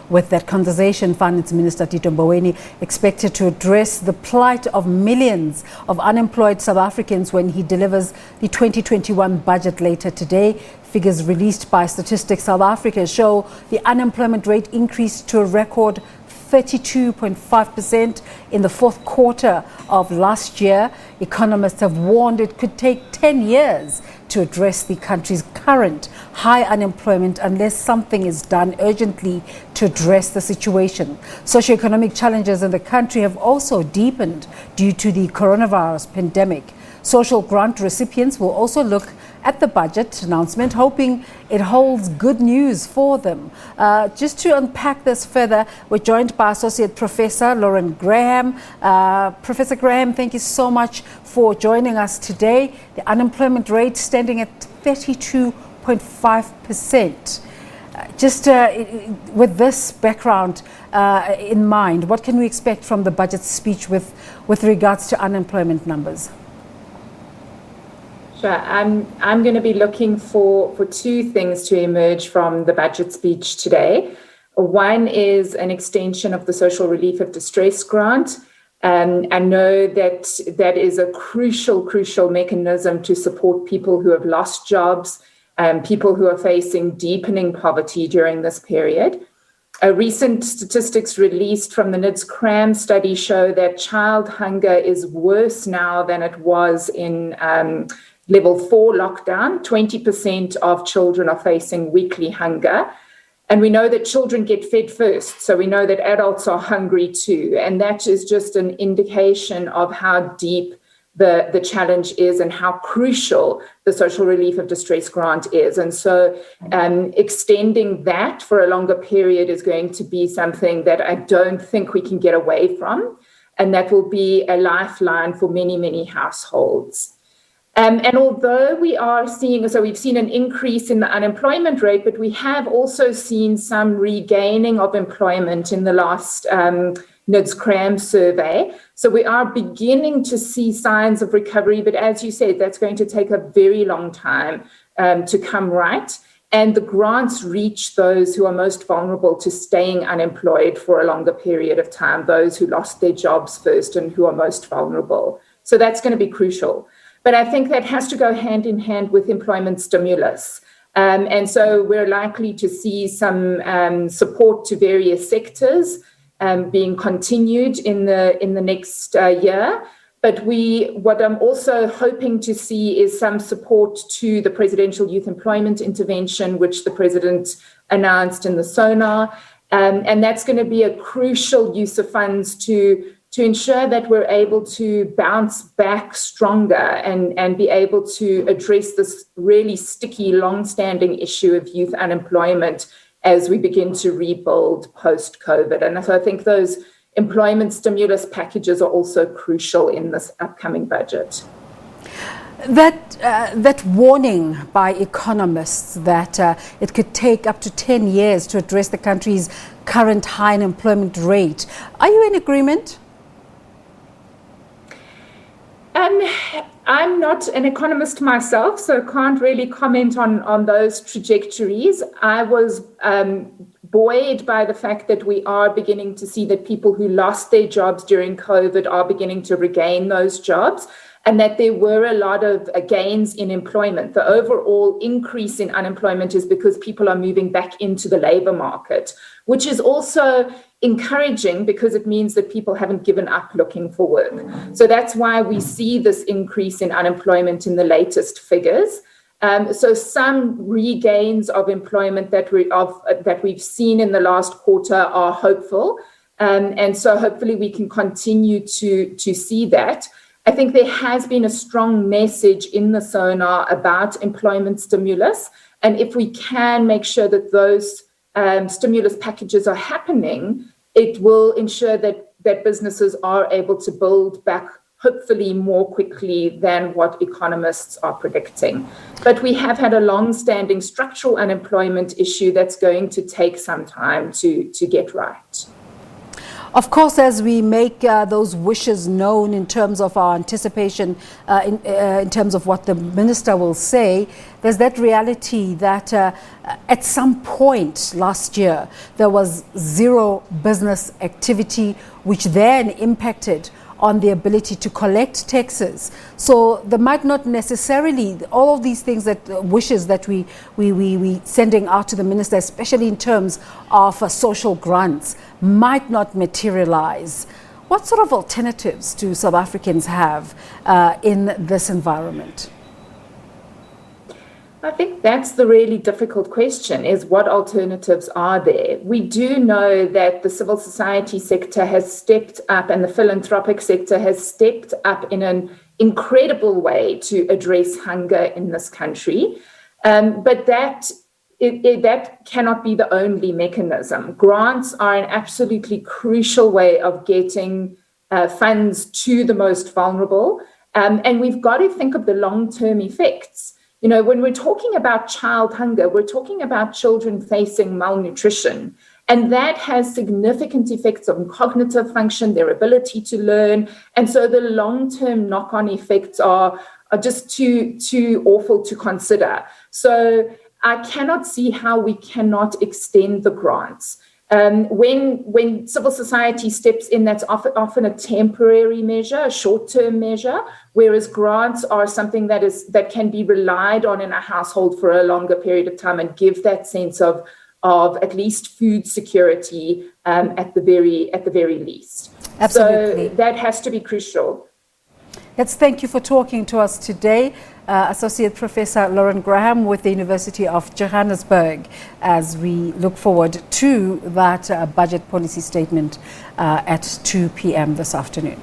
With that conversation, Finance Minister Tito Mboweni expected to address the plight of millions of unemployed South Africans when he delivers the 2021 budget later today. Figures released by Statistics South Africa show the unemployment rate increased to a record 32.5% in the fourth quarter of last year. Economists have warned it could take 10 years to address the country's current high unemployment unless something is done urgently to address the situation. Socio-economic challenges in the country have also deepened due to the coronavirus pandemic. Social grant recipients will also look at the budget announcement, hoping it holds good news for them. Just to unpack this further, we're joined by Associate Professor Lauren Graham. Professor Graham, thank you so much for joining us today. The unemployment rate standing at 32.5%. With this background in mind, what can we expect from the budget speech with regards to unemployment numbers? Sure. I'm going to be looking for two things to emerge from the budget speech today. One is an extension of the social relief of distress grant. I know that is a crucial mechanism to support people who have lost jobs, people who are facing deepening poverty during this period. Recent statistics released from the NIDS-CRAM study show that child hunger is worse now than it was in Level 4 lockdown. 20% of children are facing weekly hunger. And we know that children get fed first. So we know that adults are hungry too. And that is just an indication of how deep the challenge is and how crucial the social relief of distress grant is. And so extending that for a longer period is going to be something that I don't think we can get away from. And that will be a lifeline for many households. And although we've seen an increase in the unemployment rate, but we have also seen some regaining of employment in the last NIDS-CRAM survey. So we are beginning to see signs of recovery, but as you said, that's going to take a very long time to come right. And the grants reach those who are most vulnerable to staying unemployed for a longer period of time, those who lost their jobs first and who are most vulnerable. So that's going to be crucial. But I think that has to go hand in hand with employment stimulus. And so we're likely to see some support to various sectors being continued in the next year. But what I'm also hoping to see is some support to the Presidential Youth Employment Intervention, which the President announced in the SONA. And that's going to be a crucial use of funds to ensure that we're able to bounce back stronger and be able to address this really sticky, long-standing issue of youth unemployment as we begin to rebuild post-COVID. And so I think those employment stimulus packages are also crucial in this upcoming budget. That warning by economists that it could take up to 10 years to address the country's current high unemployment rate, are you in agreement? I'm not an economist myself, so can't really comment on those trajectories. I was buoyed by the fact that we are beginning to see that people who lost their jobs during COVID are beginning to regain those jobs, and that there were a lot of gains in employment. The overall increase in unemployment is because people are moving back into the labor market, which is also encouraging because it means that people haven't given up looking for work. So that's why we see this increase in unemployment in the latest figures. So some regains of employment that we've seen in the last quarter are hopeful. And so hopefully we can continue to see that. I think there has been a strong message in the SONA about employment stimulus. And if we can make sure that those stimulus packages are happening, it will ensure that businesses are able to build back hopefully more quickly than what economists are predicting. But we have had a long-standing structural unemployment issue that's going to take some time to get right. Of course, as we make those wishes known in terms of our anticipation, in terms of what the minister will say, there's that reality that at some point last year, there was zero business activity, which then impacted on the ability to collect taxes. So there might not necessarily, all of these things that wishes that we sending out to the minister, especially in terms of social grants, might not materialize. What sort of alternatives do South Africans have in this environment? I think that's the really difficult question, is what alternatives are there? We do know that the civil society sector has stepped up and the philanthropic sector has stepped up in an incredible way to address hunger in this country. But that cannot be the only mechanism. Grants are an absolutely crucial way of getting funds to the most vulnerable. And we've got to think of the long-term effects. You know, when we're talking about child hunger, we're talking about children facing malnutrition. And that has significant effects on cognitive function, their ability to learn. And so the long-term knock-on effects are just too awful to consider. So I cannot see how we cannot extend the grants. When civil society steps in, that's often a temporary measure, a short-term measure, whereas grants are something that can be relied on in a household for a longer period of time and give that sense of at least food security at the very least. Absolutely. So that has to be crucial. Let's thank you for talking to us today, Associate Professor Lauren Graham with the University of Johannesburg, as we look forward to that budget policy statement at 2 p.m. this afternoon.